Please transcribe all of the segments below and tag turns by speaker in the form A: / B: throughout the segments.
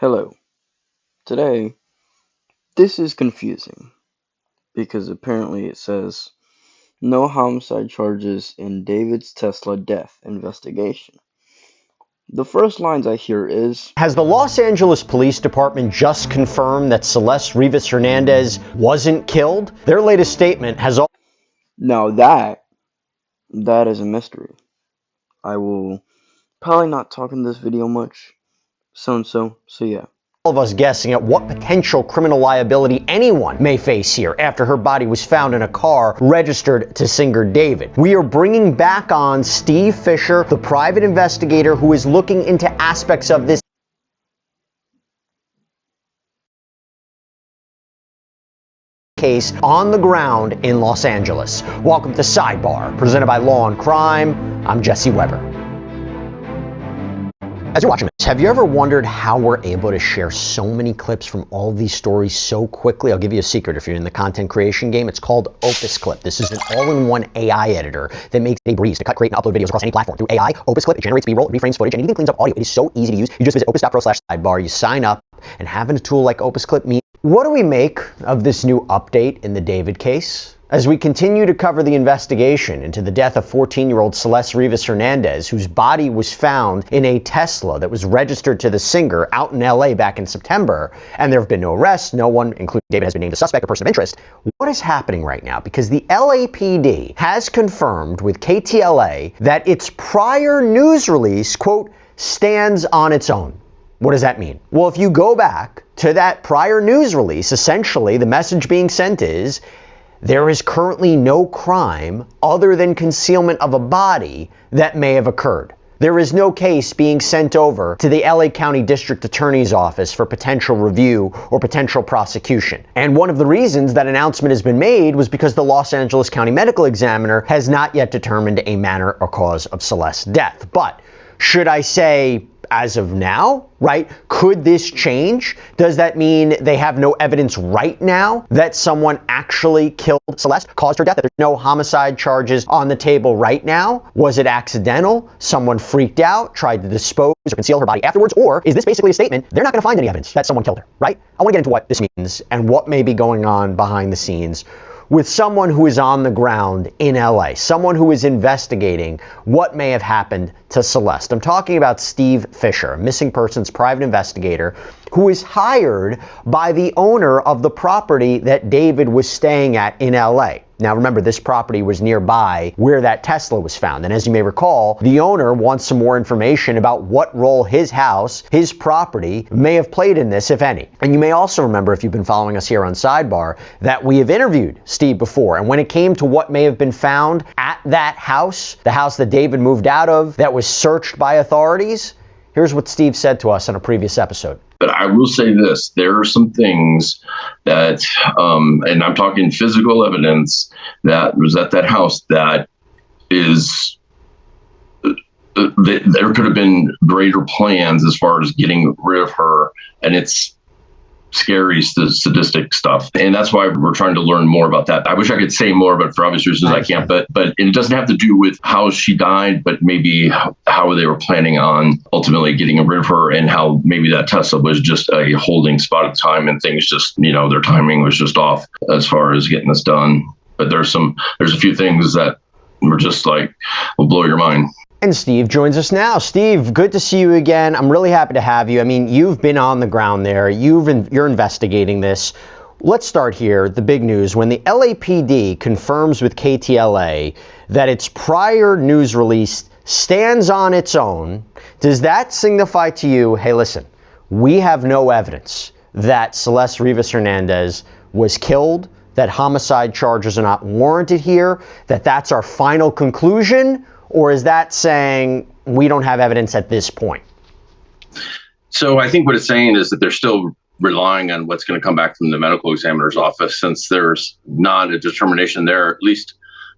A: Hello. Today, this is confusing because apparently it says no homicide charges in David's Tesla death investigation. The first lines I hear is,
B: Has the Los Angeles Police Department just confirmed that Celeste Rivas Hernandez wasn't killed? Their latest statement has all
A: now that is a mystery. I will probably not talk in this video much, so yeah.
B: of us guessing at what potential criminal liability anyone may face here after her body was found in a car registered to singer David. We are bringing back on Steve Fisher, the private investigator who is looking into aspects of this case on the ground in Los Angeles. Welcome to Sidebar, presented by Law and Crime. I'm Jesse Weber. As you're watching this, have you ever wondered how we're able to share so many clips from all of these stories so quickly? I'll give you a secret if you're in the content creation game. It's called Opus Clip. This is an all-in-one AI editor that makes it a breeze to cut, create, and upload videos across any platform. Through AI, Opus Clip, it generates B-roll, it reframes footage, and even cleans up audio. It is so easy to use. You just visit opus.pro/sidebar, you sign up, and having a tool like Opus Clip means. What do we make of this new update in the David case? As we continue to cover the investigation into the death of 14-year-old Celeste Rivas Hernandez, whose body was found in a Tesla that was registered to the singer out in LA back in September, and there have been no arrests, no one, including David, has been named a suspect or person of interest. What is happening right now? Because the LAPD has confirmed with KTLA that its prior news release, quote, stands on its own. What does that mean? Well, if you go back to that prior news release, essentially the message being sent is, there is currently no crime other than concealment of a body that may have occurred. There is no case being sent over to the LA County District Attorney's Office for potential review or potential prosecution. And one of the reasons that announcement has been made was because the Los Angeles County Medical Examiner has not yet determined a manner or cause of Celeste's death. But should I say, as of now, right? Could this change? Does that mean they have no evidence right now that someone actually killed Celeste, caused her death, that there's no homicide charges on the table right now? Was it accidental? Someone freaked out, tried to dispose or conceal her body afterwards? Or is this basically a statement, they're not going to find any evidence that someone killed her, right? I want to get into what this means and what may be going on behind the scenes with someone who is on the ground in LA, someone who is investigating what may have happened to Celeste. I'm talking about Steve Fisher, a missing persons private investigator who is hired by the owner of the property that David was staying at in LA. Now remember, this property was nearby where that Tesla was found. And as you may recall, the owner wants some more information about what role his house, his property, may have played in this, if any. And you may also remember, if you've been following us here on Sidebar, that we have interviewed Steve before. And when it came to what may have been found at that house, the house that David moved out of, that was searched by authorities, here's what Steve said to us on a previous episode.
C: But I will say this, there are some things that, and I'm talking physical evidence that was at that house that is, there could have been greater plans as far as getting rid of her. And it's scary, sadistic stuff. And that's why we're trying to learn more about that. I wish I could say more, but for obvious reasons I can't. But it doesn't have to do with how she died, but maybe how they were planning on ultimately getting rid of her, and how maybe that Tesla was just a holding spot at the time, and things just, their timing was just off as far as getting this done. But there's a few things that were just like, will blow your mind.
B: And Steve joins us now. Steve, good to see you again. I'm really happy to have you. I mean, you've been on the ground there. You're investigating this. Let's start here. The big news. When the LAPD confirms with KTLA that its prior news release stands on its own, does that signify to you, hey, listen, we have no evidence that Celeste Rivas Hernandez was killed, that homicide charges are not warranted here, that that's our final conclusion? Or is that saying we don't have evidence at this point?
C: So I think what it's saying is that they're still relying on what's going to come back from the medical examiner's office, since there's not a determination there, at least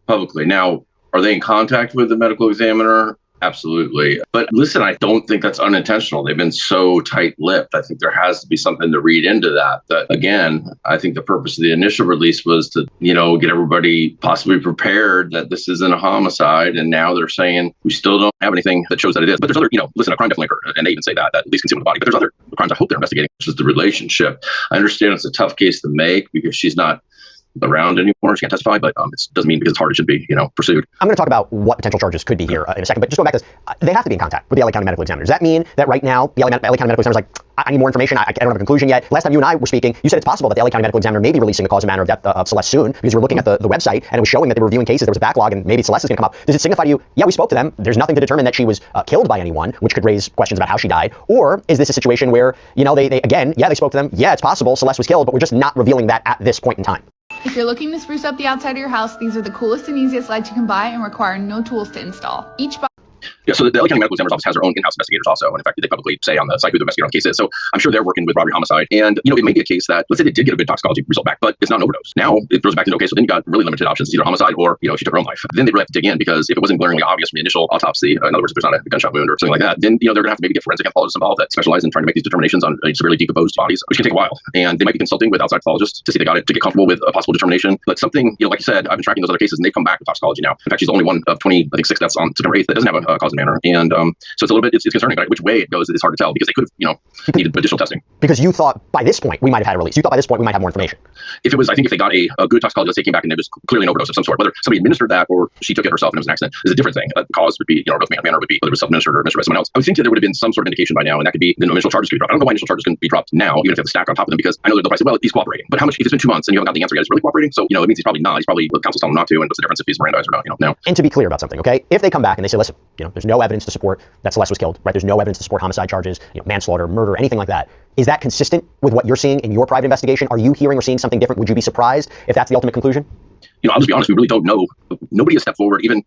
C: publicly. Now, are they in contact with the medical examiner? Absolutely. But listen, I don't think that's unintentional. They've been so tight-lipped. I think there has to be something to read into that. That again, I think the purpose of the initial release was to, get everybody possibly prepared that this isn't a homicide. And now they're saying we still don't have anything that shows that it is. But there's other, listen, a crime definitely occurred. And they even say that at least concealment of the body. But there's other crimes I hope they're investigating, which is the relationship. I understand it's a tough case to make because she's not around anymore. She can't testify, but it doesn't mean because it's hard it should be, pursued.
B: I'm going to talk about what potential charges could be here in a second, but just going back to this, they have to be in contact with the LA County Medical Examiner. Does that mean that right now the LA County Medical Examiner is like, I need more information, I don't have a conclusion yet? Last time you and I were speaking, you said it's possible that the LA County Medical Examiner may be releasing the cause and manner of death of Celeste soon, because we're looking at the website and it was showing that they were reviewing cases, there was a backlog, and maybe Celeste is going to come up. Does it signify to you, yeah, we spoke to them, there's nothing to determine that she was killed by anyone, which could raise questions about how she died? Or is this a situation where, they again, yeah, they spoke to them, yeah, it's possible Celeste was killed, but we're just not revealing that at this point in time?
D: If you're looking to spruce up the outside of your house, these are the coolest and easiest lights you can buy and require no tools to install.
C: Yeah, so the LA County Medical Examiner's Office has their own in-house investigators also. And in fact, they publicly say on the site who the investigator on the case is. So I'm sure they're working with robbery homicide. And, it may be a case that, let's say they did get a good toxicology result back, but it's not an overdose. Now it throws back to, okay, so then you got really limited options. It's either homicide or, she took her own life. Then they really have to dig in, because if it wasn't glaringly obvious from the initial autopsy, in other words, if there's not a gunshot wound or something like that, then, they're going to have to maybe get forensic pathologists involved that specialize in trying to make these determinations on severely decomposed bodies, which can take a while. And they might be consulting with outside pathologists to see if they got it, to get comfortable with a possible determination. But something, like you said, I've been tracking those other cases and they've come back with toxicology now. In fact, she's the only one of 26 deaths on September 8th that doesn't have a cause and manner. And so it's a little bit, it's concerning, but which way it goes is hard to tell, because they could have, needed additional testing.
B: Because you thought by this point we might have had a release. You thought by this point we might have more information.
C: If they got a good toxicology, let's say, came back and it was clearly an overdose of some sort, whether somebody administered that or she took it herself and it was an accident, is a different thing. The cause would be, overdose manner would be whether it was self-administered or administered by someone else. I would think that there would have been some sort of indication by now, and that could be the initial charges could be dropped. I don't know why initial charges can be dropped now, even if they have the stack on top of them, because I know they'll probably say, well, he's cooperating. But how much, if it's been 2 months and you haven't got the answer yet, is he really cooperating? So, it means he's probably not. He's probably, the counsel's telling him not to, and what's the difference if he's Mirandized or not, now.
B: And to be clear about something, okay? If they come back and they say, listen, there's no evidence to support that Celeste was killed, right? There's no evidence to support homicide charges, manslaughter, murder, anything like that. Is that consistent with what you're seeing in your private investigation? Are you hearing or seeing something different? Would you be surprised if that's the ultimate conclusion?
C: I'll just be honest, we really don't know. Nobody has stepped forward, even,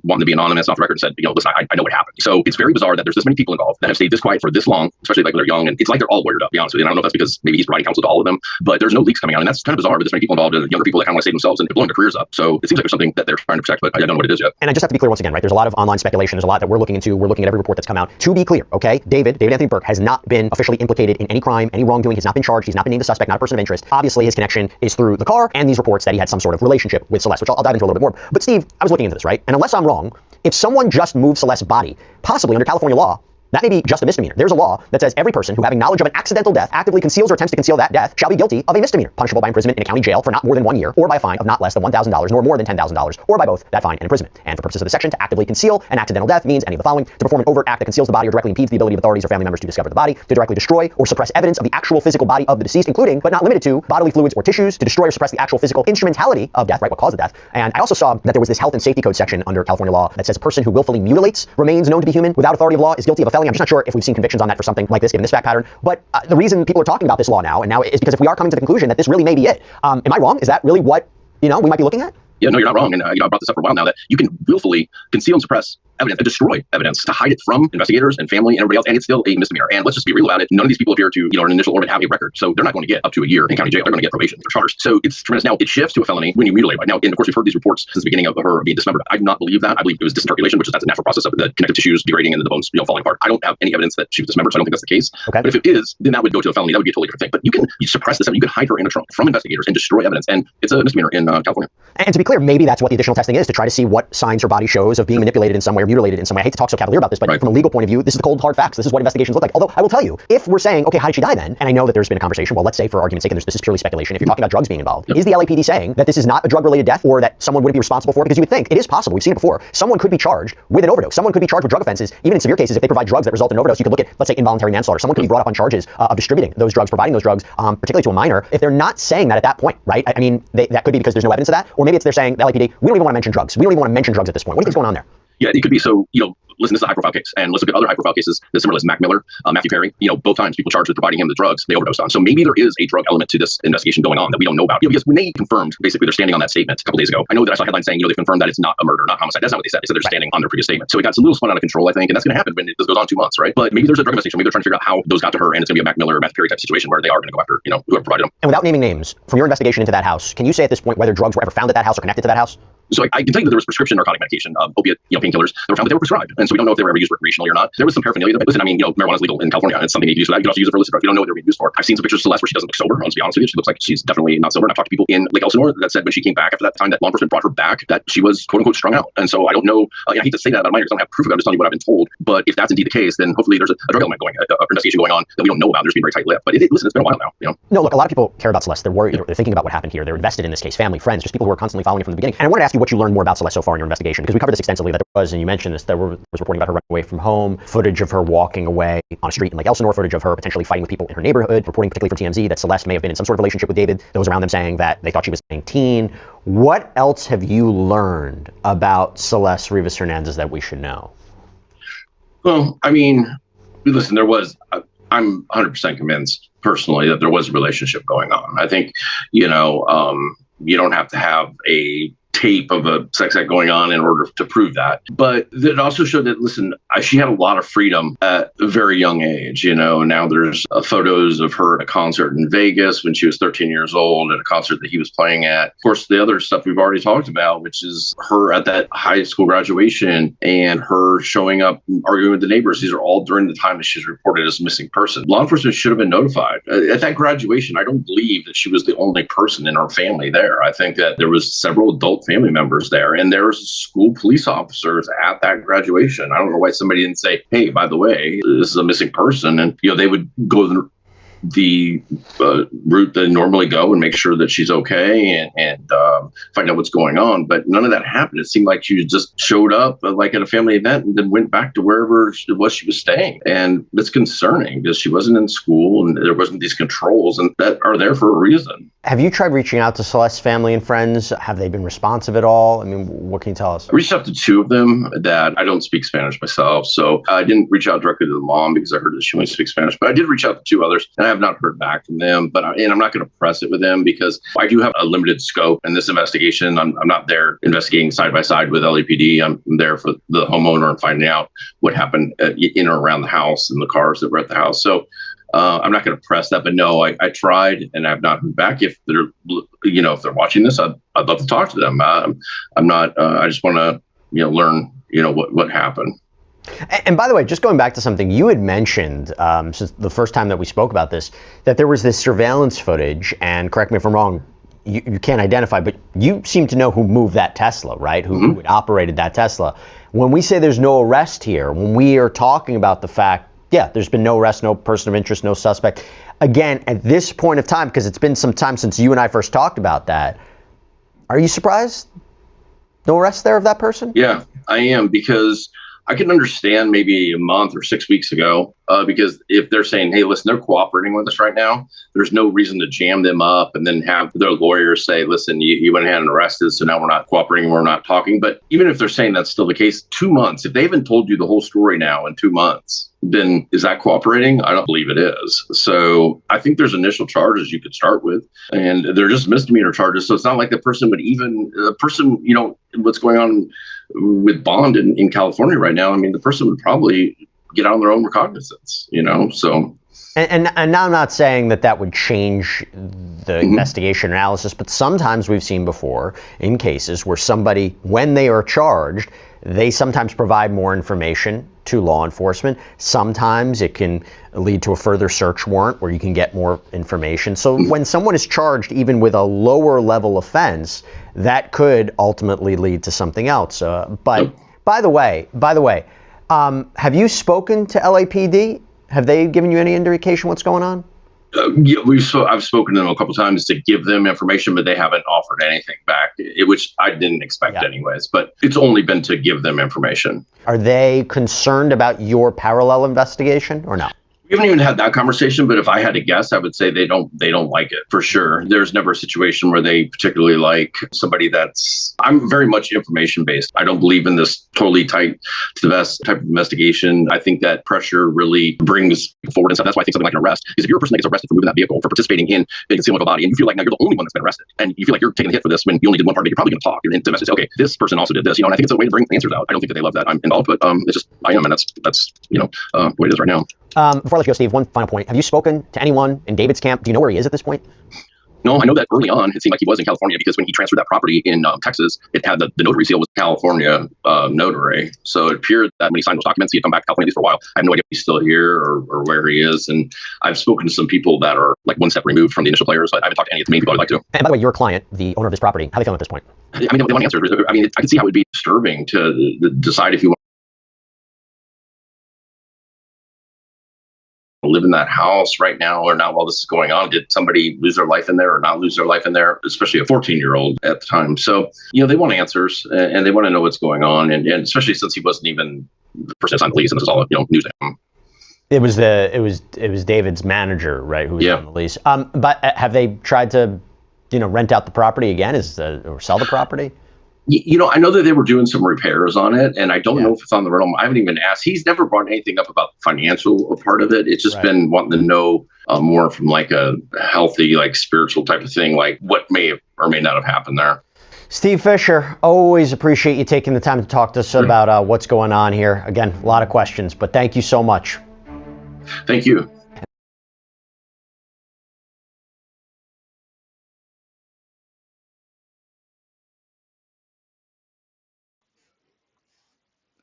C: wanting to be anonymous off the record and said, listen, I know what happened. So it's very bizarre that there's this many people involved that have stayed this quiet for this long, especially when they're young. And it's like they're all lawyered up, to be honest with you. And I don't know if that's because maybe he's providing counsel to all of them, but there's no leaks coming out. And that's kind of bizarre with this many people involved, and younger people that kind of want to save themselves and blowing their careers up. So it seems like there's something that they're trying to protect, but I don't know what it is yet.
B: And I just have to be clear once again, right? There's a lot of online speculation. There's a lot that we're looking into. We're looking at every report that's come out. To be clear, okay? David Anthony Burke has not been officially implicated in any crime, any wrongdoing. He's not been charged. He's not been named a suspect, not a person of interest. Obviously, his connection is through the car and these reports that he had some sort of relationship with Celeste, which I'll dive into a little bit more. But Steve, I was looking into this, right? And unless I'm wrong, if someone just moved Celeste's body, possibly under California law, that may be just a misdemeanor. There's a law that says every person who, having knowledge of an accidental death, actively conceals or attempts to conceal that death shall be guilty of a misdemeanor, punishable by imprisonment in a county jail for not more than 1 year, or by a fine of not less than $1,000, nor more than $10,000, or by both that fine and imprisonment. And for purposes of the section, to actively conceal an accidental death means any of the following: to perform an overt act that conceals the body or directly impedes the ability of authorities or family members to discover the body, to directly destroy or suppress evidence of the actual physical body of the deceased, including, but not limited to, bodily fluids or tissues, to destroy or suppress the actual physical instrumentality of death, right, what caused the death. And I also saw that there was this health and safety code section under California law that says a person who willfully mutilates remains known to be human without authority of law is guilty of a felony. I'm just not sure if we've seen convictions on that for something like this, given this fact pattern. But the reason people are talking about this law now is because if we are coming to the conclusion that this really may be it, am I wrong? Is that really what, we might be looking at?
C: Yeah, no, you're not wrong. And I brought this up for a while now, that you can willfully conceal and suppress evidence and destroy evidence to hide it from investigators and family and everybody else, and it's still a misdemeanor. And let's just be real about it. None of these people appear to, in an initial orbit have a record, so they're not going to get up to a year in county jail. They're going to get probation for charged. So it's tremendous. Now it shifts to a felony when you mutilate. Right now, and of course, we've heard these reports since the beginning of her being dismembered. I do not believe that. I believe it was disinterculation, which is that's a natural process of the connective tissues degrading and the bones, falling apart. I don't have any evidence that she was dismembered, so I don't think that's the case. Okay. But if it is, then that would go to a felony. That would be a totally different thing. But you can suppress this evidence. You can hide her in a trunk from investigators and destroy evidence, and it's a misdemeanor in California.
B: And to be clear, maybe that's what the additional testing is, to try to see what signs her body shows of being manipulated in some way or mutilated in some way. I hate to talk so cavalier about this, but right. From a legal point of view, this is the cold hard facts. This is what investigations look like. Although I will tell you, if we're saying, okay, how did she die then? And I know that there's been a conversation, well, let's say for argument's sake, and this is purely speculation, if you're talking about drugs being involved, is the LAPD saying that this is not a drug-related death, or that someone wouldn't be responsible for it? Because you would think it is possible. We've seen it before. Someone could be charged with an overdose. Someone could be charged with drug offenses. Even in severe cases, if they provide drugs that result in an overdose, you could look at, let's say, involuntary manslaughter. Someone could be brought up on charges of distributing those drugs, providing those drugs, particularly to a minor. If they're not saying that at that point, right? I mean, that could be because there's no evidence of that, or maybe they're saying, the LAPD, we don't even want to mention drugs. We don't even want to mention drugs at this point. What do you think's going on there?
C: Yeah, it could be. So, listen, this is a high-profile case, and let's look at other high-profile cases. This similar is Mac Miller, Matthew Perry. Both times people charged with providing him the drugs they overdosed on. So maybe there is a drug element to this investigation going on that we don't know about. Because when they confirmed, basically, they're standing on that statement a couple days ago. I know that I saw headlines saying, they confirmed that it's not a murder, not homicide. That's not what they said. They said they're standing on their previous statement. So it got a little spun out of control, I think, and that's going to happen when this goes on 2 months, right? But maybe there's a drug investigation. Maybe they're trying to figure out how those got to her, and it's going to be a Mac Miller or Matthew Perry type situation where they are going to go after, whoever provided them.
B: And without naming names, from your investigation into that house, can you say at this point whether drugs were ever found at that house or connected to that house?
E: So I can tell you that there was prescription narcotic medication, opiate, painkillers that were found that they were prescribed. And so we don't know if they were ever used recreationally or not. There was some paraphernalia. Listen, marijuana is legal in California. It's something you can use for that. You can also use it for illicit drugs. We don't know what they were being used for. I've seen some pictures of Celeste where she doesn't look sober. I'll just be honest with you. She looks like she's definitely not sober. And I've talked to people in Lake Elsinore that said when she came back after that time that law enforcement brought her back, that she was quote unquote strung out. And so I don't know. I hate to say that about minors. I don't have proof of it. I'm just telling you what I've been told. But if that's indeed the case, then hopefully there's a drug element going, investigation going on that we don't know about. There's been very tight-lipped. But listen, it's been a while now.
B: No, look, a lot of people care about Celeste. They're worried. They're thinking about what happened here. They're invested in this case. Family, friends, just people who are constantly following it from the beginning. And I wanted to ask you what you learned more about Celeste so far in your investigation, because we covered this extensively. That there was, and you mentioned this, there was reporting about her running away from home, footage of her walking away on a street in Lake Elsinore, footage of her potentially fighting with people in her neighborhood, reporting particularly for TMZ that Celeste may have been in some sort of relationship with David. Those around them saying that they thought she was 19. What else have you learned about Celeste Rivas Hernandez that we should know?
C: Well, I mean, listen, I'm 100% convinced personally that there was a relationship going on. I think, you don't have to have a tape of a sex act going on in order to prove that. But it also showed that, listen, she had a lot of freedom at a very young age. Now there's photos of her at a concert in Vegas when she was 13 years old at a concert that he was playing at. Of course, the other stuff we've already talked about, which is her at that high school graduation and her showing up arguing with the neighbors. These are all during the time that she's reported as a missing person. Law enforcement should have been notified. At that graduation, I don't believe that she was the only person in her family there. I think that there was several adult family members there, and there was school police officers at that graduation. I don't know why somebody didn't say, hey, by the way, this is a missing person. And, they would go the route they normally go and make sure that she's okay and find out what's going on. But none of that happened. It seemed like she just showed up like at a family event and then went back to wherever it was she was staying. And that's concerning because she wasn't in school and there wasn't these controls and that are there for a reason.
B: Have you tried reaching out to Celeste's family and friends? Have they been responsive at all? I mean, what can you tell us?
C: I reached out to two of them that I don't speak Spanish myself. So I didn't reach out directly to the mom because I heard that she only speaks Spanish. But I did reach out to two others and I have not heard back from them. But I'm not going to press it with them because I do have a limited scope in this investigation. I'm not there investigating side by side with LAPD. I'm there for the homeowner and finding out what happened in or around the house and the cars that were at the house. So I'm not going to press that, but no, I tried and I've not heard back. If they're, if they're watching this, I'd love to talk to them. I'm not. I just want to, learn, what happened.
B: And by the way, just going back to something you had mentioned since the first time that we spoke about this, that there was this surveillance footage, and correct me if I'm wrong, you can't identify, but you seem to know who moved that Tesla, right? Who had operated that Tesla. When we say there's no arrest here, when we are talking about the fact, there's been no arrest, no person of interest, no suspect. Again, at this point of time, because it's been some time since you and I first talked about that, are you surprised? No arrest there of that person?
C: Yeah, I am, because I can understand maybe a month or 6 weeks ago, because if they're saying, hey, listen, they're cooperating with us right now, there's no reason to jam them up and then have their lawyers say, listen, you went ahead and arrested, so now we're not cooperating, we're not talking. But even if they're saying that's still the case, 2 months, if they haven't told you the whole story now in 2 months, then is that cooperating? I don't believe it is. So I think there's initial charges you could start with, and they're just misdemeanor charges. So it's not like the person would even, what's going on with bond in California right now. I mean, the person would probably get out on their own recognizance, so.
B: And now I'm not saying that would change the investigation analysis, but sometimes we've seen before in cases where somebody, when they are charged, they sometimes provide more information to law enforcement. Sometimes it can lead to a further search warrant where you can get more information. So when someone is charged even with a lower level offense, that could ultimately lead to something else. But by the way, have you spoken to LAPD? Have they given you any indication what's going on?
C: I've spoken to them a couple of times to give them information, but they haven't offered anything back, which I didn't expect anyways. But it's only been to give them information.
B: Are they concerned about your parallel investigation or no?
C: We haven't even had that conversation, but if I had to guess, I would say they don't like it for sure. There's never a situation where they particularly like somebody I'm very much information based. I don't believe in this totally tight to the vest type of investigation. I think that pressure really brings forward and stuff. That's why I think something like an arrest is if you're a person that gets arrested for moving that vehicle, for participating in concealment of a body, and you feel like now you're the only one that's been arrested, and you feel like you're taking a hit for this when you only did one part of it, you're probably going to talk. You're going to say, okay, this person also did this, and I think it's a way to bring answers out. I don't think that they love that I'm involved, but it's just, I am, and that's what it is right now.
B: Before I let you go, Steve, one final point. Have you spoken to anyone in David's camp? Do you know where he is at this point?
E: No, I know that early on it seemed like he was in California because when he transferred that property in Texas, it had the notary seal was California notary. So it appeared that when he signed those documents, he had come back to California at least for a while. I have no idea if he's still here or where he is. And I've spoken to some people that are like one step removed from the initial players. I haven't talked to any of the main people I'd like to.
B: And by the way, your client, the owner of this property, how are they feeling at this point?
E: I mean, they want answers. I mean, I can see how it would be disturbing to decide if you want to live in that house right now or not while this is going on. Did somebody lose their life in there or not lose their life in there, especially a 14-year-old at the time? So, they want answers and they want to know what's going on. And especially since he wasn't even the person that signed the lease and this is all, news to him.
B: It was David's manager, right, who was on the lease. But have they tried to, rent out the property again, or sell the property?
C: I know that they were doing some repairs on it, and I don't know if it's on the rental. I haven't even asked. He's never brought anything up about the financial part of it. It's just been wanting to know more from like a healthy, like spiritual type of thing, like what may have or may not have happened there.
B: Steve Fisher, always appreciate you taking the time to talk to us about what's going on here. Again, a lot of questions, but thank you so much.
C: Thank you.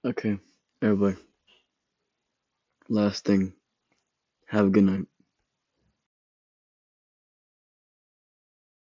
A: Okay, everybody. Last thing. Have a good night.